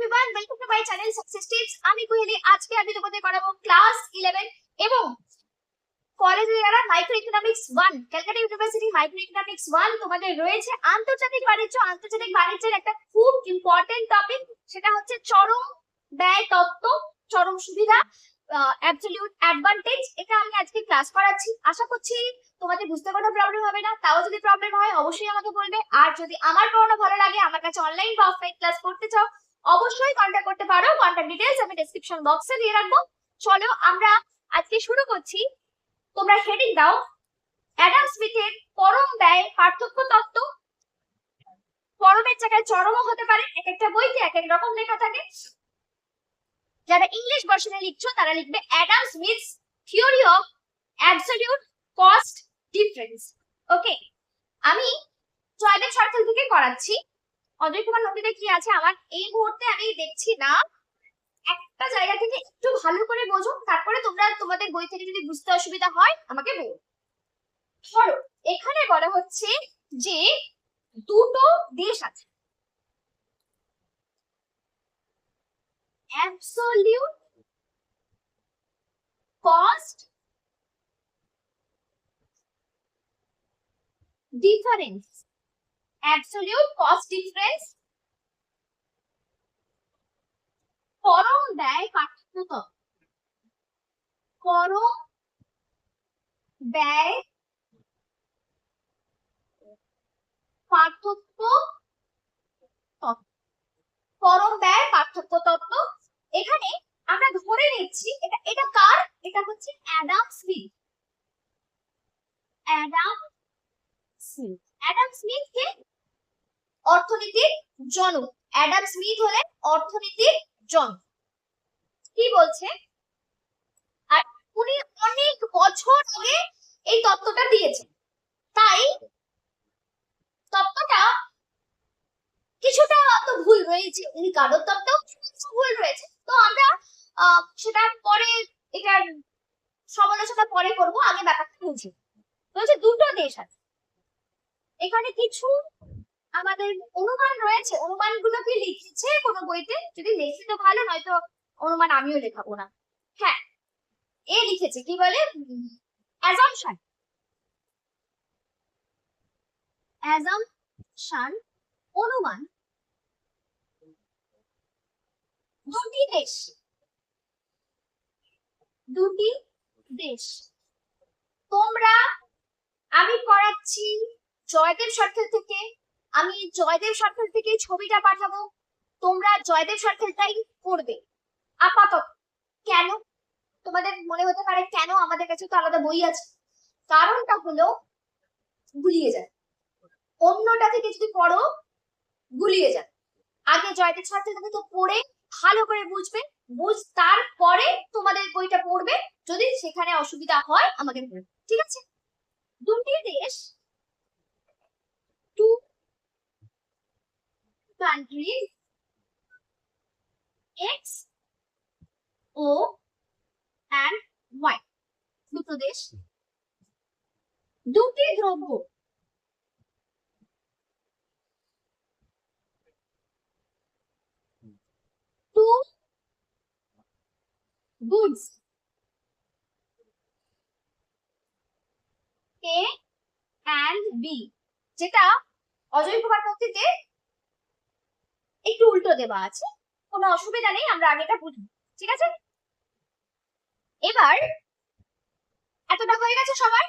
Everyone, welcome to my channel success tips. আমি কোহেলি। আজকে আমি তোমাদের করাবো ক্লাস 11 এবং কলেজে যারা micro economics 1 Calcutta university micro economics 1 তোমাদের রয়েছে। আন্তর্জাতিক বাণিজ্যের একটা খুব ইম্পর্টেন্ট টপিক, সেটা হচ্ছে চরম ব্যয় তত্ত্ব, চরম সুবিধা, অ্যাবসলিউট অ্যাডভান্টেজ। এটা আমি আজকে ক্লাস করাচ্ছি। আশা করছি তোমাদের বুঝতে কোনো প্রবলেম হবে না। তাও যদি প্রবলেম হয় অবশ্যই আমাকে বলবে। আর যদি আমার পড়ানো ভালো লাগে, আমার কাছে অনলাইন বা অফলাইন ক্লাস করতে চাও, অবশ্যই কন্টাক্ট করতে পারো। কন্টাক্ট ডিটেইলস আমি ডেসক্রিপশন বক্সে দিয়ে রাখবো। চলো আমরা আজকে শুরু করছি। তোমরা হেডিং দাও, অ্যাডাম স্মিথের পরম ব্যয় পার্থক্য তত্ত্ব। পরমের জায়গায় চরমও হতে পারে, এক একটা বইতে এক এক রকম লেখা থাকে। যারা ইংলিশ ভার্সনে লিখছো তারা লিখবে Adam Smith's theory of absolute cost difference. Okay, আমি জয়দেব সার্কেল থেকে করাচ্ছি। অজয় কুমার নদীতে কি আছে আমার এই মুহূর্তে আমি দেখছি না। একটা জায়গা থেকে একটু ভালো করে বোঝো, তারপরে তোমরা তোমাদের বই থেকে যদি বুঝতে অসুবিধা হয় আমাকে বলো। ধরো এখানে বলা হচ্ছে যে দুটো দেশ আছে, absolute cost difference, absolute cost difference, পরম ব্যয় পার্থক্য, পরম ব্যয় পার্থক্য তত্ত্ব, পরম ব্যয় পার্থক্য তত্ত্ব। এখানে আমরা ধরে নিচ্ছি এটা এটা কার, এটা হচ্ছে অ্যাডাম স্মিথ। অ্যাডাম স্মিথ কে অর্থনীতির জনক। অ্যাডাম স্মিথ হলেন অর্থনীতির জনক। কি বলছে, আর উনি অনেক বছর আগে এই তত্ত্বটা দিয়েছেন, তাই তত্ত্বটা কিছুটা তো ভুল রয়েছে, উনি কারোর তত্ত্বেও ভুল রয়েছে। তো আমরা সেটা পরে, এটার সমালোচনা পরে করব, আগে ব্যাপারটা বুঝি। বলছে দুটো দেশ আছে, এখানে কিছু আমাদের অনুমান রয়েছে। অনুমানগুলোকে লিখেছে কোনো বইতে, যদি লেখি তো ভালো, নয়তো অনুমান আমিও লেখাবো না। হ্যাঁ, এ লিখেছে কি বলে, অ্যাজাম্পশন। অ্যাজাম্পশন অনুমান, দুটি দেশ, দুটি দেশ। তোমরা, আমি করাচ্ছি জয়দেব সার্কেল থেকে, আমি জয়দেব সার্কেল থেকে ছবিটা পাঠাবো, তোমরা জয়দেব সার্কেলটাই পড়বে আপাতত। কেন তোমাদের মনে হতে পারে কেন আমাদের কাছে তো আলাদা বই আছে, কারণটা হলো গুলিয়ে যায়। অন্যটা থেকে যদি পড়ো গুলিয়ে যায়। আগে জয়দেব সার্কেল থেকে তো পড়ে ভালো করে বুঝবে, তারপরে তোমাদের বইটা পড়বে। যদি সেখানে অসুবিধা হয় আমাকে বলবে, ঠিক আছে? দুটি দেশ, two countries, X, O and Y, দুটো দেশ, দুটি দ্রব্য, two goods, A and B, যেটা অজয় কুমার নথিতে একটু উল্টো দেওয়া আছে, কোনো অসুবিধা নেই, আমরা আগেটা বুঝবো, ঠিক আছে? এবার এতটা হয়ে গেছে সবার।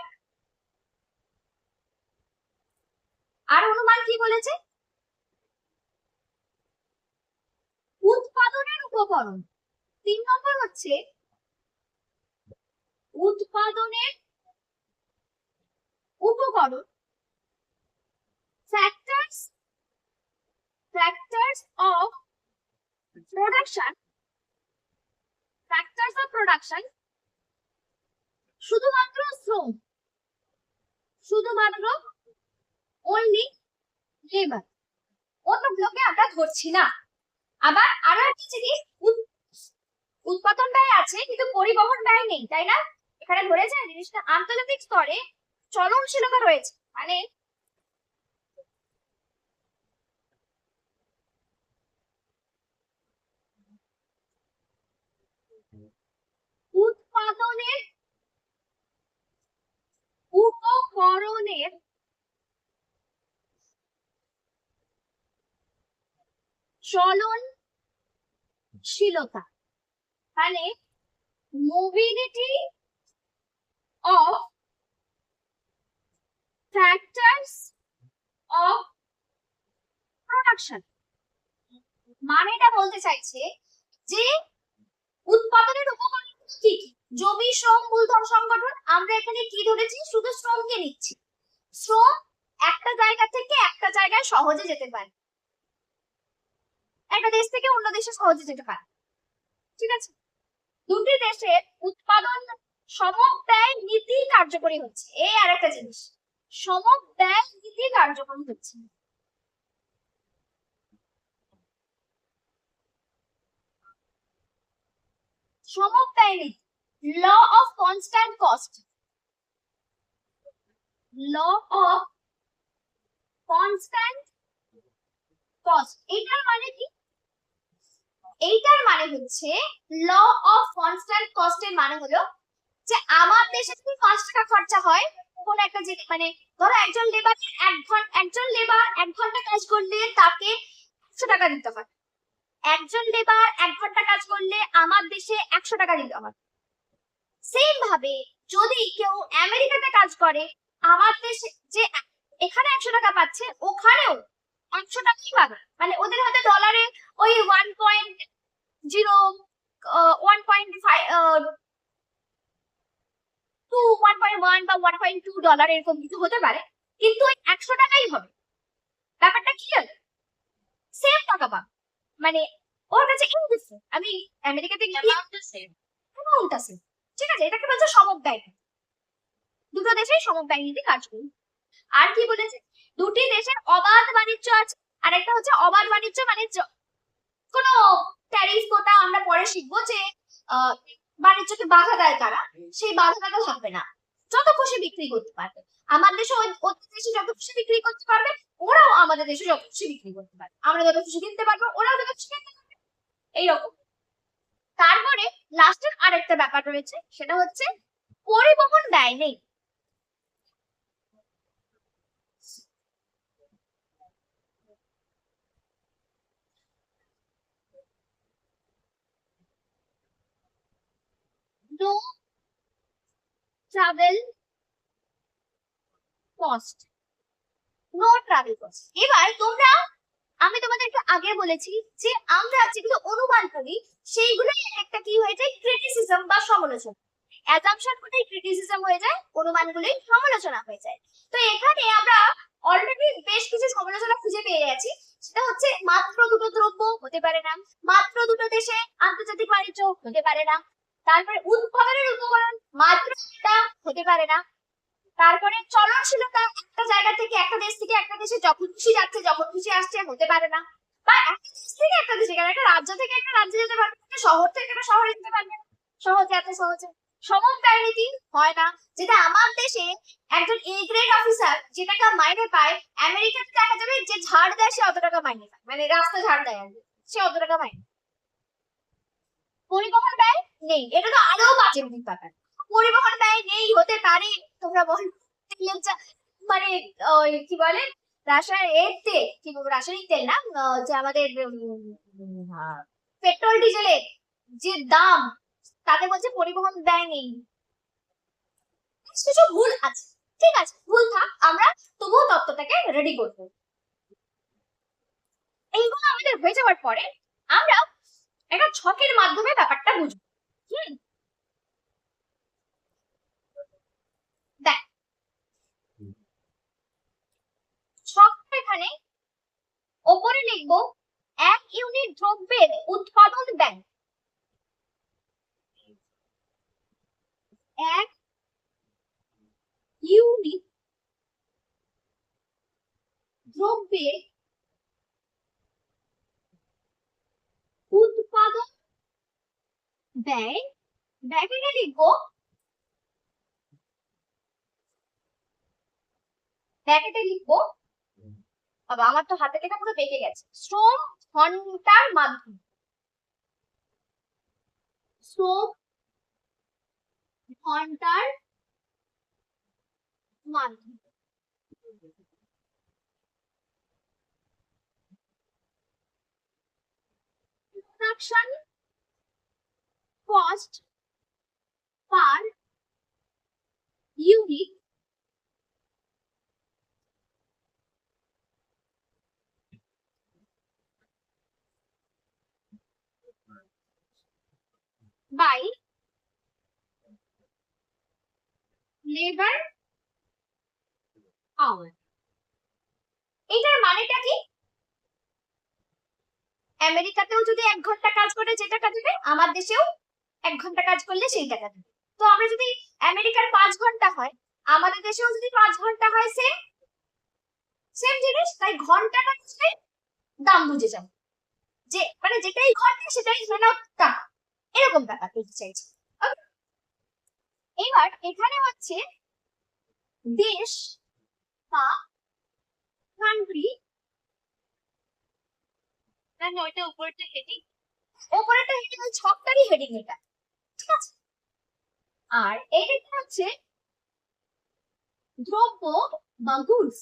আর অনুমান কি বলেছে, উৎপাদনের উপকরণ। 3 নম্বর হচ্ছে উৎপাদনের উপকরণ, factors of production, factors of production, শুধুমাত্র শ্রম, শুধুমাত্র only লেবার, অন্যগুলোকে আমরা ধরছি না। আবার আরো একটা জিনিস, উৎপাদন ব্যয় আছে কিন্তু পরিবহন ব্যয় নেই, তাই না? এখানে ধরেছে জিনিসটা আন্তর্জাতিক স্তরে চলনশীলতা রয়েছে, মানে উৎপাদনের উপকরণের চলনশীলতা, মানে mobility of factors of production. মানে এটা বলতে চাইছে যে উৎপাদনের উপকরণ কি কি? জমি, শ্রম, মূলধন, সংগঠন। আমরা এখানে কি ধরেছি? শুধু শ্রমকে নিচ্ছি। শ্রম একটা জায়গা থেকে একটা জায়গায় সহজে যেতে পারে, একটা দেশ থেকে অন্য দেশে সহজে যেতে পারে, ঠিক আছে? দুটি দেশের উৎপাদন সমব্যয় নীতি কার্যকরী হচ্ছে, এই আর একটা জিনিস, সমব্যয় নীতি কার্যকরী হচ্ছে। সমব্যয় নীতি, law of constant cost, law of constant cost. এটার মানে কি? এইটার মানে হচ্ছে ল অফ কনস্ট্যান্ট কস্ট এর মানে হলো যে আমার দেশে যদি 5 টাকা খরচা হয় কোন একটা জিনিস, মানে ধরো একজন লেবার 1 ঘন্টা কাজ করলে তাকে 100 টাকা দিতে হয়, একজন লেবার 1 ঘন্টা কাজ করলে আমার দেশে 100 টাকা দিতে হয়। সেম ভাবে যদি কেউ আমেরিকাতে কাজ করে, আমার দেশে যে এখানে 100 টাকা পাচ্ছে ওখানেও 100 টাকাই পাবে, মানে ওদের হাতে ডলারে ওই 1.0 1.5 1.1 বা 1.2 ডলার এরকম কিছু হতে পারে, কিন্তু ওই 100 টাকাই হবে। ব্যাপারটা কি হলো? সেম টাকা পাবে, মানে ওর কাছে ইনডিফারেন্ট। আমি আমেরিকাতে গিয়ে অ্যামাউন্টটা সেম, ঠিক আছে? এটাকে বলছে সমব্যয়। দুটো দেশেই সমব্যয় নীতি কার্যকরী। আর কি বলেছে? দুটি দেশের অবাধ বাণিজ্য আছে, আর একটা হচ্ছে অবাধ বাণিজ্য মানে কোনো ট্যারিফ কোটা আমরা পরে শিখবো যে বাণিজ্যকে বাধা দেয় তারা, সেই বাধাটা থাকবে না, যত খুশি বিক্রি করতে পারবে। আমার দেশে ওদের দেশে যত খুশি বিক্রি করতে পারবে, ওরাও আমাদের দেশে যত খুশি বিক্রি করতে পারবে, আমরা যত খুশি কিনতে পারবো ওরাও যত খুশি কিনতে পারবে, এইরকম। তারপরে লাস্টের আরেকটা ব্যাপার রয়েছে, সেটা হচ্ছে পরিবহন ব্যয় নেই। No travel cost, no travel cost. এবার তোমরা, আমি তোমাদেরকে আগে বলেছি যে আমরা যেগুলো অনুমান করি সেইগুলোই একটা কি হয়ে যায়? ক্রিটিসিজম বা সমালোচনা। অ্যাজাম্পশন গুলোই ক্রিটিসিজম হয়ে যায়, অনুমানগুলোই সমালোচনা হয়ে যায়। তো এখানে আমরা অলরেডি বেশ কিছু সমালোচনা খুঁজে পেয়ে গেছি। সেটা হচ্ছে মাত্র দুটো দ্রব্য হতে পারে না, মাত্র দুটো দেশে আন্তর্জাতিক বাণিজ্য হতে পারে না, তারপরে উৎপাদনের উপকরণ মাত্র একটা হতে পারে না, তারপরে চলনশীলতা একটা জায়গা থেকে একটা দেশ থেকে একটা দেশে যখন খুশি যাচ্ছে যখন খুশি আসছে হতে পারে না, বা একটা দেশ থেকে একটা দেশে, একটা রাজ্য থেকে একটা রাজ্যে যেতে পারবে, একটা শহর থেকে একটা শহরে যেতে পারবে না সহজে, এত সহজে। সমব্যয় নীতি হয় না, যেটা আমার দেশে একজন এ গ্রেড অফিসার যে টাকা মাইনে পায়, আমেরিকাতে দেখা যাবে যে ঝাড় দেয় সে অত টাকা মাইনে পায়, মানে রাস্তা ঝাড় দেয় আর কি, সে অত টাকা মাইনে। পরিবহন ব্যয় নেই, এটা তো আরো বাজে ব্যাপার। পরিবহন ব্যয় নেই হতে পারে, তোমরা বল মানে ওই কি বলে রাসায়নিক তেল, কি বলবো, রাসায়নিক তেল না, যে আমাদের পেট্রোল ডিজেলের যে দাম, তাতে বলছে পরিবহন ব্যয় নেই। কিছু ভুল আছে, ঠিক আছে, ভুল থাক, আমরা তবুও তত্ত্বটাকে রেডি করবো। এইগুলো আমাদের হয়ে যাওয়ার পরে আমরা একটা ছকের মাধ্যমে ব্যাপারটা বুঝবো। দেখ, ছকটা এখানে ওপরে লিখবো 1 ইউনিট দ্রব্যের উৎপাদন ব্যয়, 1 ইউনিট দ্রব্যের উৎপাদন ব্যয়, ব্র্যাকেটে লিখবো, বাবা আমার তো হাতে লেখা পুরো বেঁকে গেছে, শ্রম ঘন্টার মাধ্যমে, শ্রম ঘন্টার মান। Production cost per unit by labour hour. এটার মানেটা কি? আমেরিকাতেও যদি 1 ঘন্টা কাজ করে যে টাকা দেবে, আমার দেশেও 1 ঘন্টা কাজ করলে সেই টাকা দেবে। তো আমরা যদি আমেরিকার 5 ঘন্টা হয়, আমাদের দেশেও যদি 5 ঘন্টা হয়, সেম সেম জিনিস। তাই ঘন্টাটা বুঝলে দাম বুঝে যাবে, যে মানে যেটাই ঘন্টা সেটাই মানে টাকা, এরকম টাকা বলতে চাইছি। এবার এখানে হচ্ছে দেশ বা কান্ট্রি, মানে ওইটা উপরেরটা হেডিং, উপরেরটা হেডিং হচ্ছে সবটারই হেডিং এটা, ঠিক আছে? আর এইটা হচ্ছে দ্রব্য বা গুডস।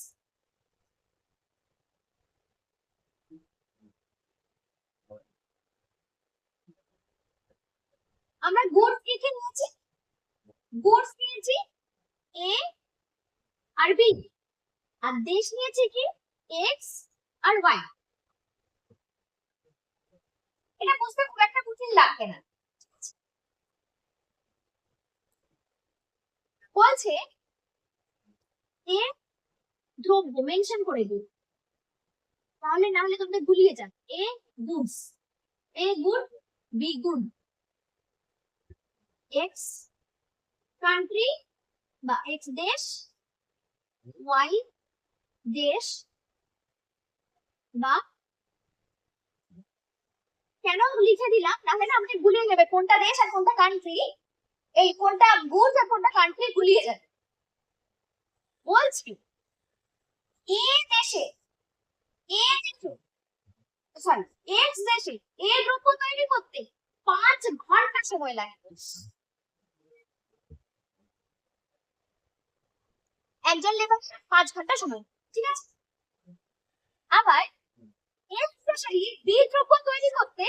আমরা গুডস লিখে নিয়েছি, গুডস নিয়েছি এ আর বি, আর দেশ নিয়েছি কি এক্স আর ওয়াই। এটা বুঝতে খুব একটা কঠিন লাগবে না। বলছে এ দ্রব্য মেনশন করে দিই, তাহলে না হলে তোমরা গুলিয়ে যান। A goods, A good, B good, X country বা এক্স দেশ, ওয়াই দেশ বা, কেন লিখে দিলাম তাহলে না আমাকে গুলিয়ে যাবে কোনটা দেশ আর কোনটা কান্ট্রি, এই কোনটা গুড আর কোনটা কান্ট্রি গুলিয়ে যাবে। বলছি এ দেশে, এ দেশে সরি এক্স দেশে এ দ্রব্য তৈরি করতে 5 ঘন্টা সময় লাগে। একজন লেবার 5 ঘন্টা সময়, ঠিক আছে? আবার এক্স দেশে বি দ্রব্য তৈরি করতে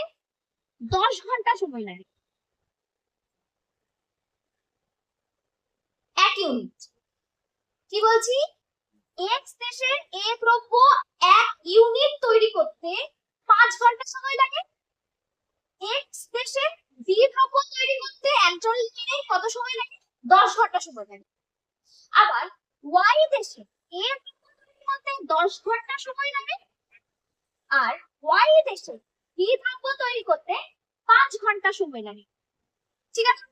10 ঘন্টা সময় লাগে, 1 ইউনিট। কি বলছি? এক্স দেশের এ দ্রব্য 1 ইউনিট তৈরি করতে 5 ঘন্টা সময় লাগে, এক্স দেশে বি দ্রব্য তৈরি করতে 41 মিনিট কত সময় লাগে? 10 ঘন্টা সময় লাগে। আবার ওয়াই দেশে এ দ্রব্য তৈরি করতে 10 ঘন্টা সময় লাগে, আর ওয়াই দেশে বি দ্রব্য তৈরি করতে 5 ঘন্টা সময় লাগে, ঠিক আছে?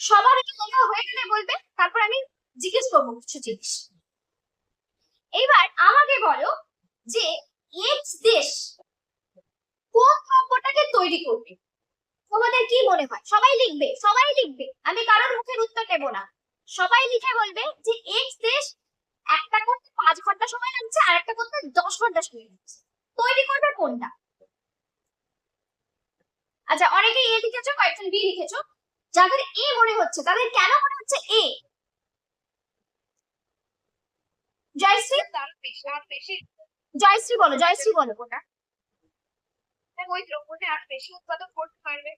সবার আগে তোমরা হয়ে গেলে বলবে, তারপর আমি জিজ্ঞেস করবো কিছু জিনিস। এবার আমাকে বলো যে এক্স দেশ কোন দ্রব্যটাকে তৈরি করবে? তোমাদের কি মনে হয়? সবাই লিখবে, সবাই লিখবে, আমি কারোর মুখের উত্তর দেব না। সবাই লিখে বলবে যে এক্স দেশ একটা করতে 5 ঘন্টা সময় লাগছে আর একটা করতে 10 ঘন্টা সময় লাগছে, তৈরি করবে কোনটা? আচ্ছা, অনেকে এ লিখেছো, কয়েকজন বি লিখেছো। যাদের এ মনে হচ্ছে তাদের কেন মনে হচ্ছে এ? জয়শ্রী, জয়শ্রী বলো, জয়শ্রী বলো কোনটা? ওই দ্রব্যটা আর বেশি উৎপাদন করতে পারবে।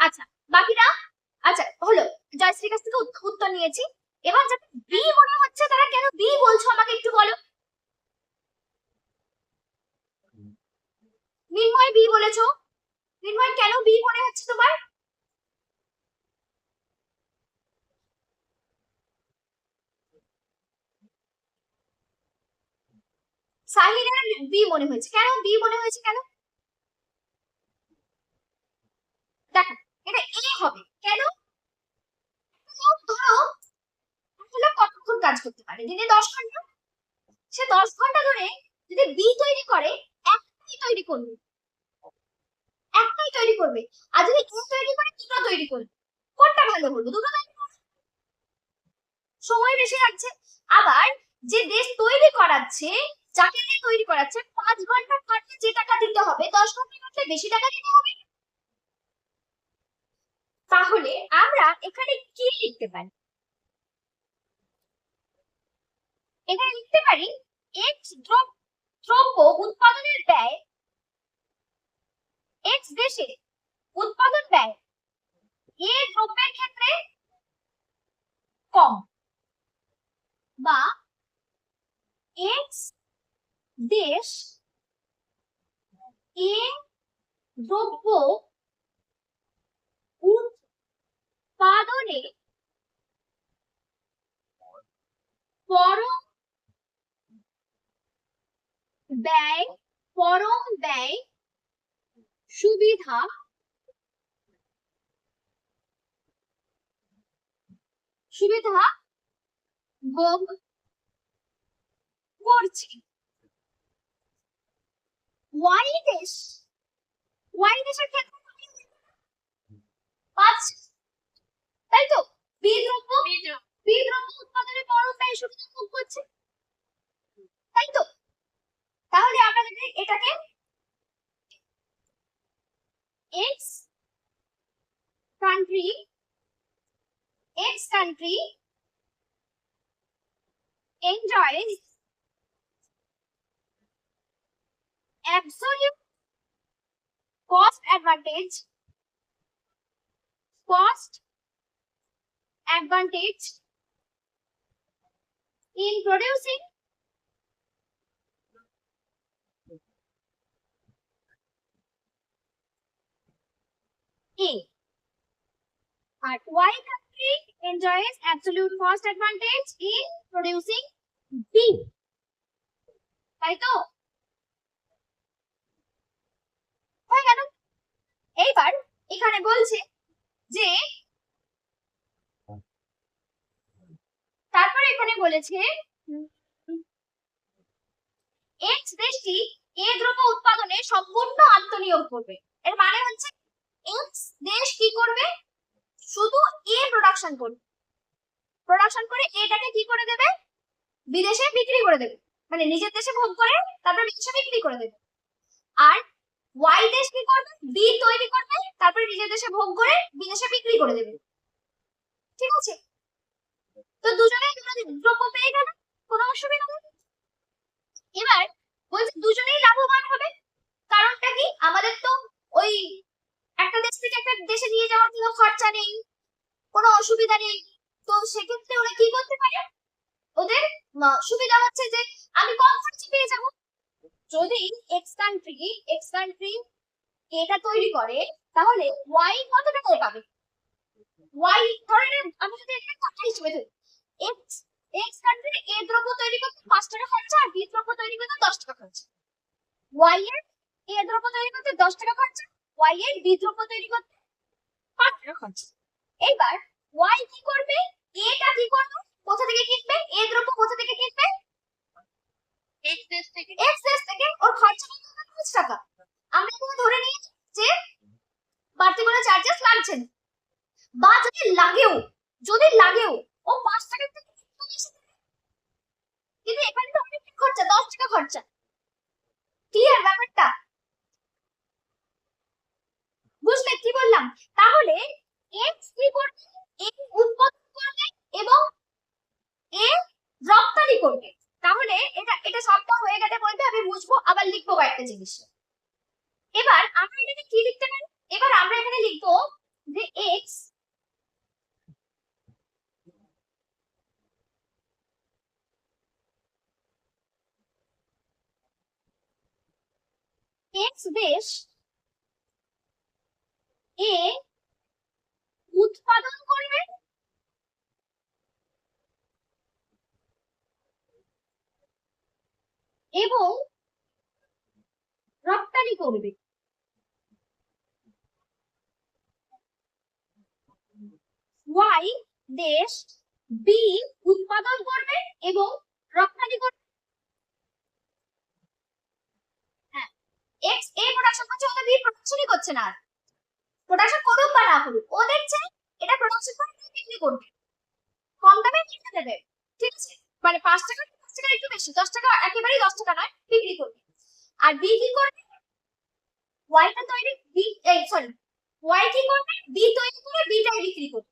আচ্ছা, বাকিরা, আচ্ছা হলো, জয়শ্রীর কাছ থেকে উত্তর নিয়েছি। এবার যাদের বি মনে হচ্ছে তারা কেন বি বলছো আমাকে একটু বলো। নির্ময় বি বলেছো, নির্ময় কেন বি মনে হচ্ছে তোমার? সাহিরের বি মনে হয়েছে, কেন বি মনে হয়েছে কেন? দেখো এটা এ হবে কেন? ধরো আসলে কতক্ষণ কাজ করতে পারে, দিনে 10 ঘন্টা, সে 10 ঘন্টা ধরে যদি বি তৈরি করে, একটাই তৈরি করবে, একটাই তৈরি করবে। আর যদি এ তৈরি করে দুটো তৈরি করবে, কোনটা ভালো হলো? দুটো তৈরি করবে, সময় বেশি লাগছে। আবার যে দেশ তৈরি করাচ্ছে, যাকে দিয়ে তৈরি করাচ্ছে, 5 ঘন্টা খাটলে যে টাকা দিতে হবে 10 ঘন্টা খাটলে বেশি টাকা দিতে হবে। তাহলে আমরা এখানে কি লিখতে পারি? এখানে লিখতে পারি এক্স দ্রব্য উৎপাদনের ব্যয়, এক্স দেশে উৎপাদন ব্যয় এ দ্রব্যের ক্ষেত্রে কম, বা এক্স দেশ এ দ্রব্য উৎপাদনে পরম ব্যয় সুবিধা ভোগ করছে। ওয়াই দেশের ক্ষেত্রে পাচ্ছে, তাই তো? বি দ্রব্য উৎপাদনে পরম ব্যয় সুবিধা ভোগ করছে, তাই তো? তাহলে আমরা যদি এটাকে x country enjoys absolute cost advantage in producing A, আর Y country enjoys absolute cost advantage in producing B, তাই তো? হয়ে গেল। এইবার এখানে বলছে যে তারপরে এখানে বলেছে এক্স দেশটি এ দ্রব্য উৎপাদনে সম্পূর্ণ আত্মনিয়োগ করবে। এর মানে হচ্ছে এক্স দেশ কি করবে? শুধু এ প্রোডাকশন করে এটাকে কি করে দেবে? বিদেশে বিক্রি করে দেবে, মানে নিজের দেশে ভোগ করে তারপর বিদেশে বিক্রি করে দেবে। আর ওয়াই দেশ কি করবে? বি তৈরি করবে, তারপরে নিজের দেশে ভোগ করে বিদেশে বিক্রি করে দেবে। ঠিক আছে? তো দুজনেই দ্রব্য পেয়ে গেল, কোনো অসুবিধা নেই। এবার বলছে দুজনেই লাভবান হবে। কারণটা কি? আমাদের তো ওই একটা দেশ থেকে একটা দেশে নিয়ে যাওয়ার কোনো খরচা নেই, কোনো অসুবিধা নেই। তো সেক্ষেত্রে ওরা কি করতে পারে? ওদের সুবিধা হচ্ছে যে আমি কম খরচে পেয়ে যাব। যদি এক্স কান্ট্রি এটা তৈরি করে তাহলে ওয়াই কত টাকায় পাবে? ওয়াই ধরেন আমি যদি এখানে কথা হিসেবে ধরি, এক্স কান্ট্রি এ দ্রব্য তৈরি করতে 5 টাকা খরচা আর বি দ্রব্য তৈরি করতে 10 টাকা খরচা। ওয়াই এর এ দ্রব্য তৈরি করতে 10 টাকা খরচা, ওয়াই এর বি দ্রব্য তৈরি করতে 5 টাকা খরচা। এইবার ওয়াই কি করবে? এটা কি করবে? কোথা থেকে কিনবে? এ দ্রব্য কোথা থেকে কিনবে? এক্স দেশ থেকে। ওর খরচা কত? 5 টাকা। আমরা এখানে ধরে নিই যে বাড়তি কোনো চার্জেস লাগছে না, বা যদি লাগেও ও 5 টাকা থেকে কিন্তু এখানে তো অনেক খরচা, 10 টাকা খরচা। ক্লিয়ার ব্যাপারটা? বুঝলে কি বললাম? তাহলে এক্স কি করবে? এ উৎপাদন করবে এবং এ রপ্তানি করবে। তাহলে এটা সবটা হয়ে গেলে বলবে আমি বুঝবো, আবার লিখবো কয়েকটা জিনিস। এবার আমরা এখানে কি লিখতে পারি? এবার আমরা এখানে লিখবো যে এক্স দেশ এ উৎপাদন করবে এবং রপ্তানি করবে। ওয়াই দেশ বি উৎপাদন করবে এবং রপ্তানি করবে। হ্যাঁ, এক্স এ প্রোডাকশন করছে, ওদের বি প্রোডাকশনই করছে না। প্রোডাকশন করুক বা না করুক, ও দেখছে এটা প্রোডাকশন করে বিক্রি করবে, কম দামে কিনে দেবে। ঠিক আছে? মানে 5 টাকা 5 টাকা একটু বেশি, 10 টাকা একেবারেই 10 টাকা নয়, বিক্রি করবে। আর বি কি করবে? ওয়াইটা তৈরি বি এই সরি ওয়াই কি করবে? বি তৈরি করে বিটাই বিক্রি করবে।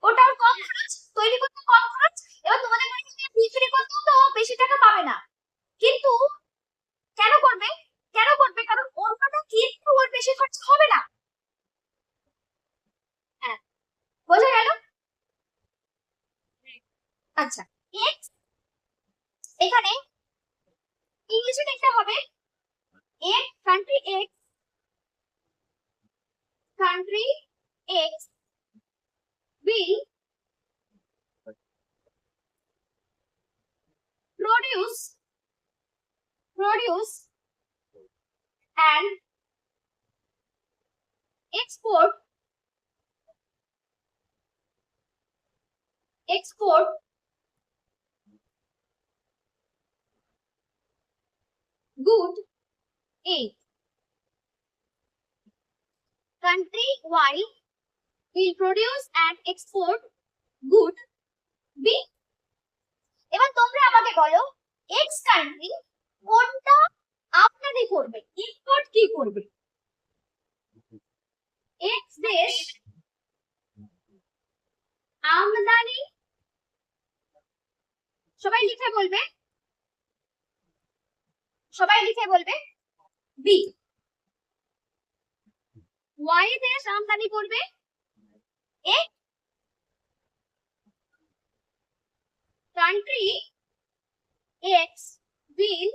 ওটার কম খরচ, তৈরি করতে কম খরচ। এবার তোমাদের বিক্রি করতেও তো বেশি টাকা পাবে না, কিন্তু কেন করবে? কেন করবে? কারণ অন্যটা কিন্তু ওর বেশি খরচ হবে না। হ্যাঁ, বোঝা গেল? আচ্ছা, এক্স এখানে ইংলিশে লিখতে হবে x country X will produce and export good A. Country Y will produce and export good B. এবার তোমরা আমাকে বলো এক্স কান্ট্রি কোনটা আমদানি করবে, ইম্পোর্ট কি করবে? এক্স দেশ আমদানি, সবাই লিখে বলবে, বি। ওয়াই দেশ আমদানি করবে A. Country X will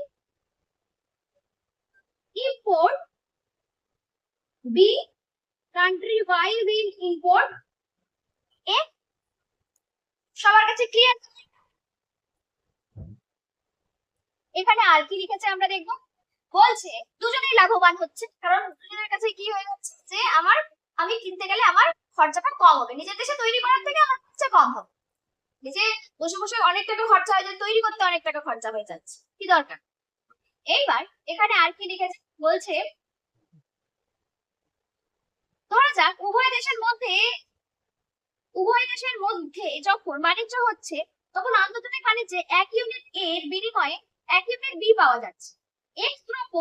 import B. Country Y will import A. সবার কাছে ক্লিয়ার? এখানে আর কি লিখেছে আমরা দেখব। বলছে দুজনেই লাভবান হচ্ছে, কারণ দুজনের কাছে কি হয়ে যাচ্ছে যে আমি কিনতে গেলে আমার খরচাটা কম হবে, নিজের দেশে তৈরি করার থেকে আমার খরচা কম হবে। নিজে বসে বসে অনেক টাকা খরচা হয়ে যায়, তৈরি করতে অনেক টাকা খরচা হয়ে যাচ্ছে, কি দরকার? এইবার এখানে আর কি লিখেছে, বলছে ধরা যাক উভয় দেশের মধ্যে যখন বাণিজ্য হচ্ছে, তখন আন্তর্জাতিক বাণিজ্যে এক ইউনিট এ এর বিনিময়ে এক ইউনিট বি পাওয়া যাচ্ছে। এক্স দ্রব্য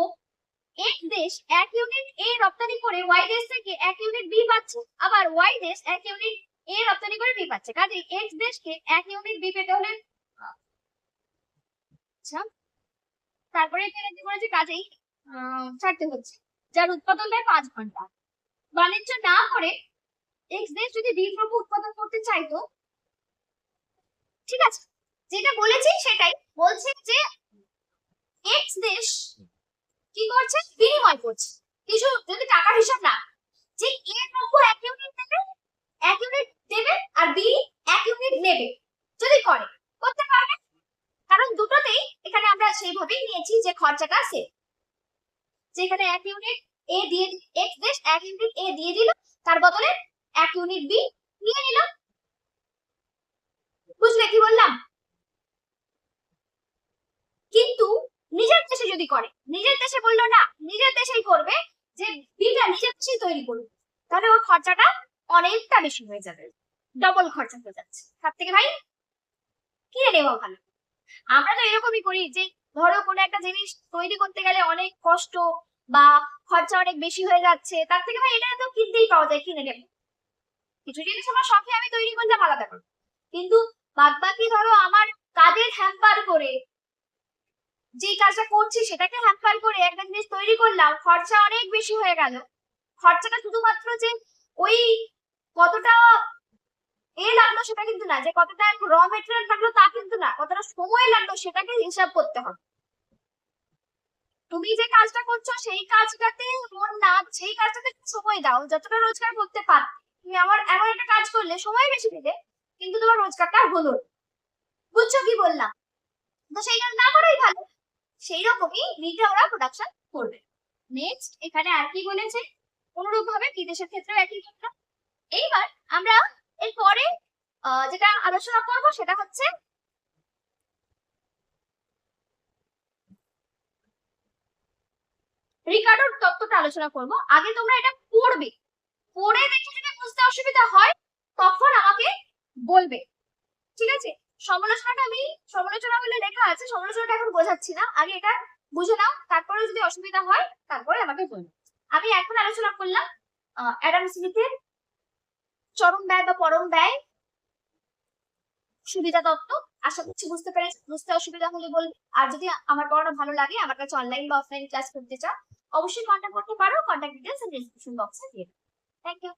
এক্স দেশ এক ইউনিট এ রপ্তানি করে ওয়াই দেশ থেকে এক ইউনিট বি পাচ্ছে, আবার ওয়াই দেশ এক ইউনিট এ রপ্তানি করে বি পাচ্ছে। কাজে এক্স দেশকে এক ইউনিট বি পেতে হলে, আচ্ছা তারপরে এখানে কি বলেছে, কাজেই ছাড়তে হচ্ছে, যার উৎপাদন দেয় 5 ঘন্টা। বাণিজ্য না করে এক্স দেশ যদি বি দ্রব্য উৎপাদন করতে চাইতো, ঠিক আছে, যেটা বলেছি সেটাই বলছে যে এক্স দেশ কি করছে, বিনিময় করছে কিছু, যদি টাকার হিসাব না, যে এ দ্রব্য এক ইউনিট দেবে আর বি এক ইউনিট নেবে, যদি করতে পারবে, কারণ দুটোতেই এখানে আমরা সেইভাবেই নিয়েছি যে খরচাটা সেম। যেখানে এক ইউনিট এ দিয়ে এক্স দেশ এক ইউনিট এ দিয়ে দিল, তার বদলে এক ইউনিট বি নিয়ে নিল। বুঝলে কি বললাম? কিন্তু নিজের দেশে যদি করে, নিজের দেশে বললো না, নিজের দেশেই করবে, যে বিটা নিজের দেশেই তৈরি করবে, তাহলে ওর খরচাটা অনেকটা বেশি হয়ে যাবে, ডবল খরচা হয়ে যাচ্ছে। তার থেকে ভাই কিনে নেওয়া ভালো। আমরা তো এরকমই করি যে ধরো কোনো একটা জিনিস তৈরি করতে গেলে অনেক কষ্ট বা খরচা অনেক বেশি হয়ে যাচ্ছে, তার থেকে ভাই এটা তো কিনতেই পাওয়া যায়, কিনে নেব। কিছু জিনিস আমার শখে আমি তৈরি করলাম আলাদা করে, কিন্তু বাদ বাকি ধরো আমার কাজের হ্যাম্পার করে, যে কাজটা করছি সেটাকে হ্যাম্পার করে একটা জিনিস তৈরি করলাম, খরচা অনেক বেশি হয়ে গেল। খরচাটা শুধুমাত্র যে ওই কতটা লাগলো সেটা কিন্তু না, যে কতটা র মেটেরিয়াল লাগলো তা কিন্তু না, কতটা সময় লাগলো সেটাকে হিসাব করতে হবে। তুমি যে কাজটা করছো সেই কাজটাতে মন না, সেই কাজটাতে সময় দাও, যতটা রোজগার করতে পার। তুমি আমার এমন একটা কাজ করলে সময় বেশি দিলে, কিন্তু তোমার রোজগারটা হলো। বুঝছো কি বললাম? তো সেই কাজ না করাই ভালো। সেই রকমই নিজে ওরা প্রোডাকশন করবে। নেক্সট এখানে আর কি বলেছে, অনুরূপ ভাবে বিদেশের ক্ষেত্রেও একই ঘটনা। এইবার আমরা এরপরে যেটা আলোচনা করব সেটা হচ্ছে রিকার্ডোর তত্ত্বটা আলোচনা করব। আগে তোমরা এটা পড়বে, পড়ে দেখে যদি বুঝতে অসুবিধা হয় তখন আমাকে বলবে, ঠিক আছে? সমালোচনা বলে লেখা আছে, সমালোচনাটা এখন বোঝাচ্ছি না, আগে এটা বুঝে নাও, তারপরে যদি অসুবিধা হয় তারপরে আমাকে বলো। আমি এখন আলোচনা করলাম অ্যাডাম স্মিথের চরম ব্যয় বা পরম ব্যয় সুবিধা তত্ত্ব। আশা করছি বুঝতে পেরেছি। বুঝতে অসুবিধা হলে বলবে। আর যদি আমার পড়ানো ভালো লাগে, আমার কাছে অনলাইন বা অফলাইন ক্লাস করতে চাও, অবশ্যই কন্ট্যাক্ট করতে পারো। কন্ট্যাক্ট ডিটেইলস আমি ডেসক্রিপশন বক্সে দিয়ে দেবো। Thank you.